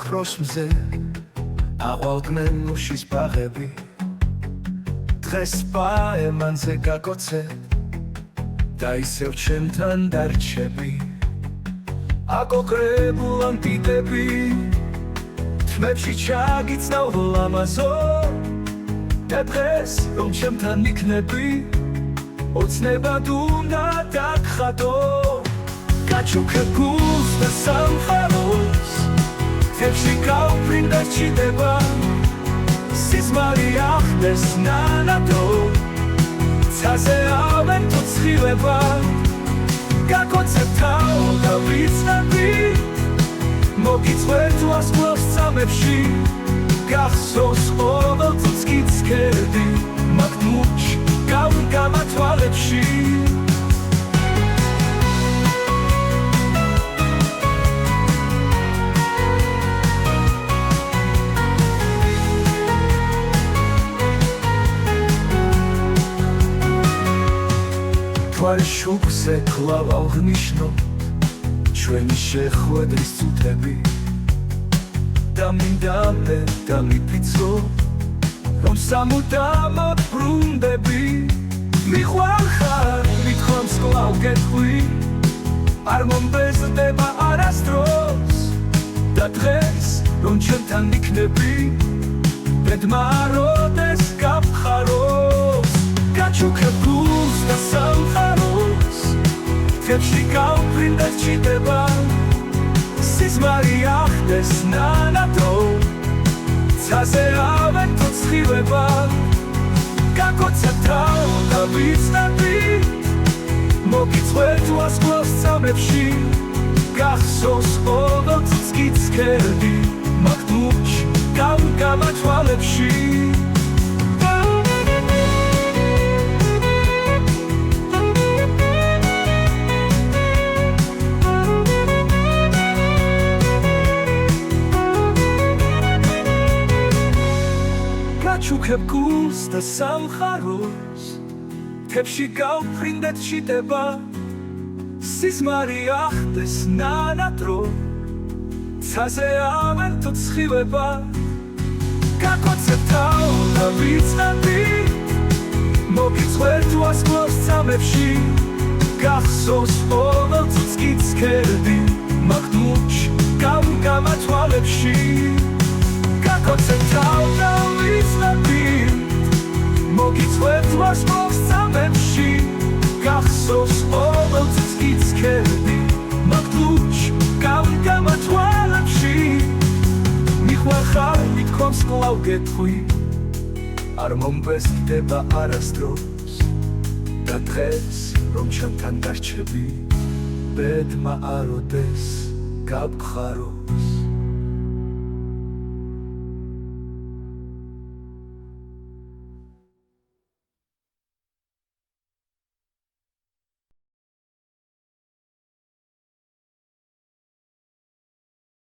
ოქროს მზე აყვალდნენ მუშის ბაღები დღეს პაემანზე გაკოცე და ისევ ჩემთან დარჩები აკოკრებულ ანტიდები თმებში ჩაგიცნავ ლამაზო და დღეს რომ ჩემთან იქნები ოცნებად უნდა დაგხადო გაჩუქებ გულს და სამყაროს თებში გავფრინდა ჩიდება სიზმარი ახდეს ნანადო ცაზე ავენ თუ ცხილება გაკოცებ თავ და ვიცნები მოგიწვევ თუ ასკლავს წამებში გახსოვს ყოველწუთს გიცქერდი მაგ მუჩ გავგამა თვალებში შუქზე კლავ აღნიშნო ჩვენი შეხვედრის წუთები და მინდა მე დამიფიცო რომ სამუდამოდ ბრუნდები მიყვარხარ მithom სკლავ გეტყვი არ მომბეზდება არასდროს და დღეს რომ ჩემთან იქნები ბედმა როდეს გავხაროს გაჩუქებ გულს და სამყაროს თებში გავფრინდა ჩიდება სიზმარი ახდეს ნანადო ცაზე ავენ თუ ცხილება გაკოცებ თავ და ვიცნები მოგიწვევ თუ ასკლავს წამებში გახსოვს ყოველწუთს გიცქერდი მაგ მუჩ გავგამა თვალებში ჩუქებ გულს და სამყაროს თებში გავფრინდა ჩიდება სიზმარი ახდეს ნანადრო ცაზე ავენ თუ ცხილება გაკოცებ თავ და ვიცნები მოგიწვევ თუ ასკლავს წამებში გახსოვს ყოველწუთს გიცქერდი მაგ მუჩ გავგამა თვალებში გაკოცებ თავ და ვიცნები მოგიწვევ თუ ასკლავს წამებში გახსოვს ყოველწუთს გიცქერდი მაგ მუჩ გავგამა თვალებში მიყვარხარ მithom სკლავ გეტყვი არ მომბეზდება არასდროს და დღეს რომ ჩემთან დარჩები ბედმა არ როდეს გავხაროს